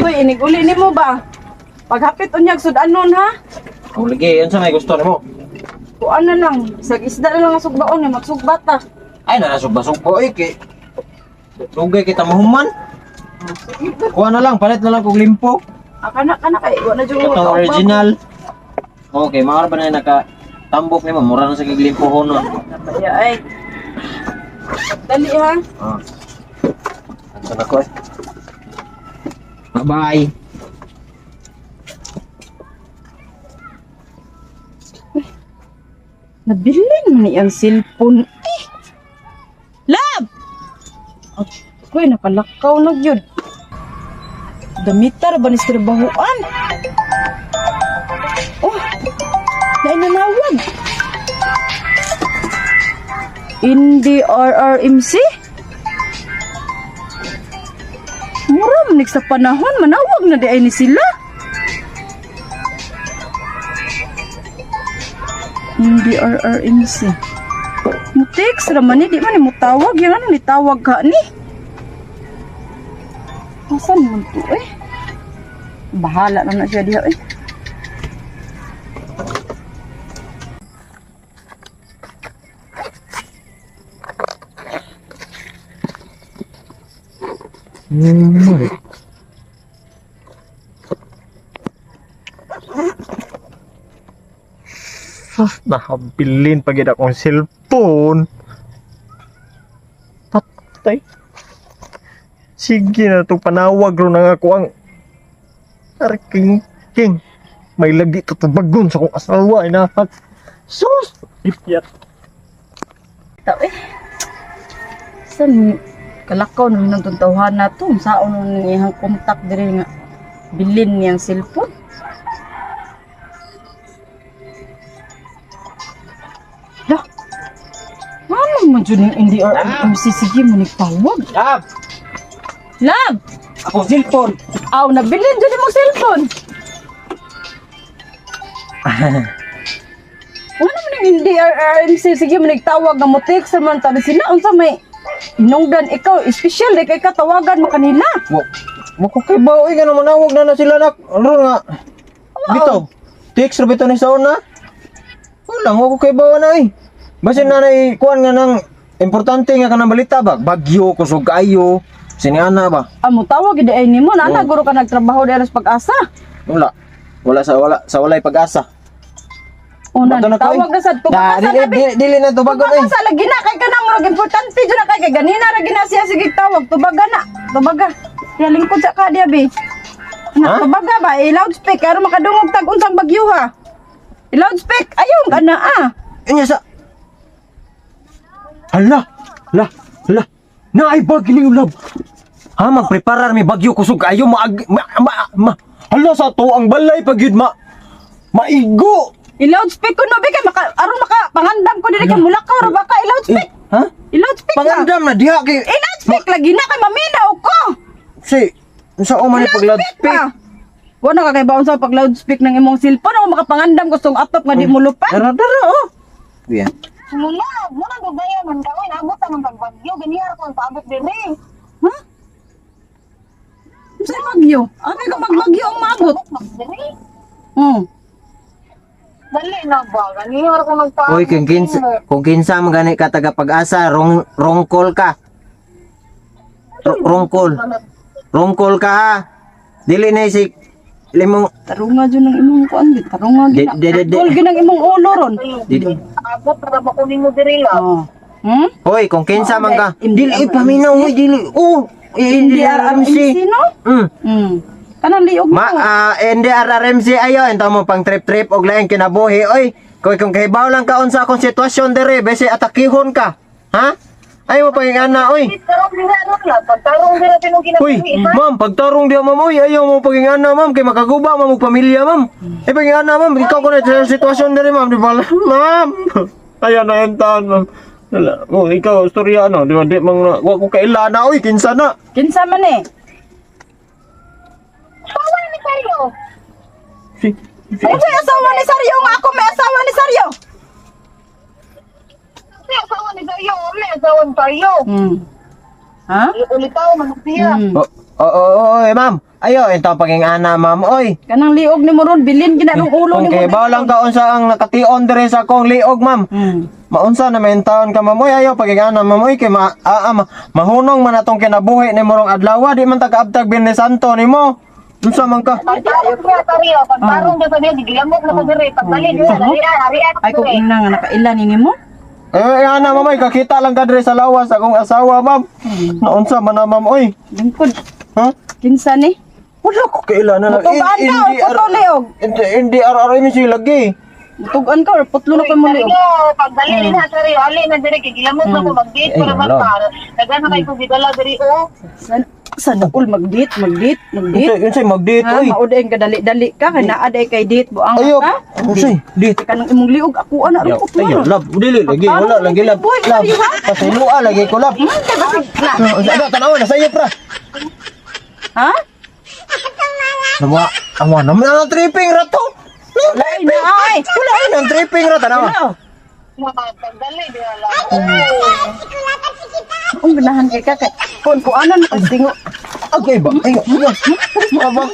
Uy, iniguli ni mo ba? Paghapit unyag sudanon ha? O lagi, yan sa may gusto mo. Kuan na lang, isda na lang ang sugbaon eh, magsugbat ta. Ay, nasugba-sugba eh, kay... Tugay kita mahuman. Kuha na lang, palit na lang kung limpo. Kana kay wa na jud Ito original. Okay, mga ba na nakatambok ni mo, mura na sa kiglimpo hono. Ya ay. Dali ha. Ah. Ansan ako eh. Bye-bye. Nabilin man ang cellphone. Eh. Lab. Koy nakalakaw na gyud. Damitar ba ni trabahoan? Oh. Nainanawag. Indi RRMC? Mura man sa panahon, manawag na di ay ni sila. Indi RRMC. Mutex raman ni, di man ni mutawag. Yung ano ni tawag ka ni? Asan mo to eh? Bahala na siya diha eh. Nakabilin pag akong cellphone. Patay. Sige na itong panawag ro na ako ang Arking King. May lagi tatabagon sa kong asawa. Inahat. Sus! Ipyat. Tao eh. Saan kalakaw nung nagtuntawahan na to? Saan nung niyang kontak diri nga bilin niyang cellphone? Lah, ano man dyan yung NDRMC? Sige mo nagtawag. Lab! Lab! Ako cellphone. Aw, nabilin dyan yung cellphone. Ano man yung NDRMC? Sige mo nagtawag na mo text naman tali sila. Unsa may inungdan ikaw, special di kay katawagan mo kanila. Mako kay baoy nga naman nawag na sila nak. Ano nga? Bito. Text ra bito ni saon na. Wala mo ko kay bawa na eh. Basin na kuan nga nang importante nga kanang balita ba? Bagyo, kusog kayo. Siniana ba? Amo tawag gid ay nimo na guro ka nagtrabaho dere sa pag-asa. Wala. Walay pag-asa. Una Bato na ko, tawag na sad tubag sa Dili na tubagon eh. sa lagi na kay kanang murag importante jud na kay ganina ra gina siya sige tawag tubaga na. Tubaga. Ya lingkod sa ka dia be. Na tubaga ba i-loudspeak aron makadungog tag unsang bagyo ha. I-loudspeak ayon kana ah. Inya sa Hala. Naay bagyo ni ulab. Ha magpreparar mi bagyo kusog kayo hala sa to ang balay pagyud maigo. I-loudspeak ko no be kay aron maka pangandam ko diri kay mulakaw ra baka i-loudspeak. Ha? I-loudspeak ka. Pangandam na diha kay I-loudspeak lagi na kay maminaw ko. si unsa o man pag-loudspeak? Wala ka kay baon sa pag-loudspeak ng imong cellphone o makapangandam gustong atop nga di mo lupan. Dara oh. Kuya. Muna gagaya man daw inabot ang pagbagyo ganiyar ko paabot diri. Ha? Sa bagyo? Ano ka magbagyo ang maabot? Diri. Dali na ba ganiyar ko magpaabot. Oy, kung kinsa man gani ka taga Pag-asa, wrong call ka. Wrong call ka ha. Dili na si limong Tarunga dyan ng imong kuan gid. Tarunga gid. Tol gid ng imong ulo ron. Abot para ba kunin mo diri la. Hoy, kung kinsa man ka. Dili paminaw, hoy dili. Oh, NDRRMC no? Kanang liog mo. NDRRMC ayo ento mo pang trip og laing kinabuhi. Oy, kung kahibaw lang ka unsa akong sitwasyon dere, bese atakihon ka. Ha? Ay mo pagingana, oy. Tarong dira ron la, pagtarong dira pinong Uy, kinabuhi. ma'am, pagtarong di ma'am, oy, ayaw mo pagingana, ma'am, kay makaguba ma'am og pamilya, ma'am. Eh pagingana, ma'am, ikaw ko na sa sitwasyon dere, ma'am, di ba? Ma'am. Ayan na entahan, ma'am. Wala, oh, ikaw storya ano, di ba? Di mang wa ko kaila na, oy, kinsa na. Kinsa man eh? Pawan ni kayo. Ay, may asawa ni Saryo nga ako, may asawa ni Saryo. May asawa ni kayo, may asawa tayo. Ha? Ulitaw man siya. Oy, ma'am. Ayo, ito paging ana, ma'am. Oy. Kanang liog ni mo ron, bilin ginarong ulo ni mo. Okay, bawal lang ka unsa ang nakation dire sa akong liog, ma'am. Maunsa na may taon ka, ma'am. Oy, ayo paging ana, ma'am. Oy, kay mahunong man atong kinabuhi ni morong adlaw, di man tagaabtag binhi santo nimo. Unsa man ka? Pagtarong siya tariyo, pagtarong sa niya gigilamok na ko dire, pagdali diha harian. Ay kung ina nga nakailan ni mo. Ana, ma'am. Oy, kakita lang ka dire sa lawas akong asawa, ma'am. Naunsa man na, ma'am. Oy. Lingkod. Ha? Kinsa ni? Wala ko kailan na. Mutugaan ka o putlo liog? Hindi araw-araw mi sila lagi. Mutugaan ka o putlo na kayo mo liog? Pagdali diha tariyo, ali na dire gigilamok na ko mag-date para wala. magpar. Dagan na kay ko gidala diri o. Sana ul mag-date. Unsay mag-date, Ha, oy. mauday ka dali-dali ka, kaya naaday kay date, buang Ayo. ka. Unsay? Date. Ka nang imong liog, ako ana, Ayo, putlo ayo, na. lab, dili lagi, wala lagi lab. Lab. Pasilua lagi ko lab. Ano tanaw na sayo pra. Ha? Awa naman ang tripping ra to. Lain na ay. Wala nang tripping ra tanaw. Pagdali diha lang. Ang ganahan kay ka kay. Kun ko anan na singo. Okay ba? Ayo, ayo. Abang.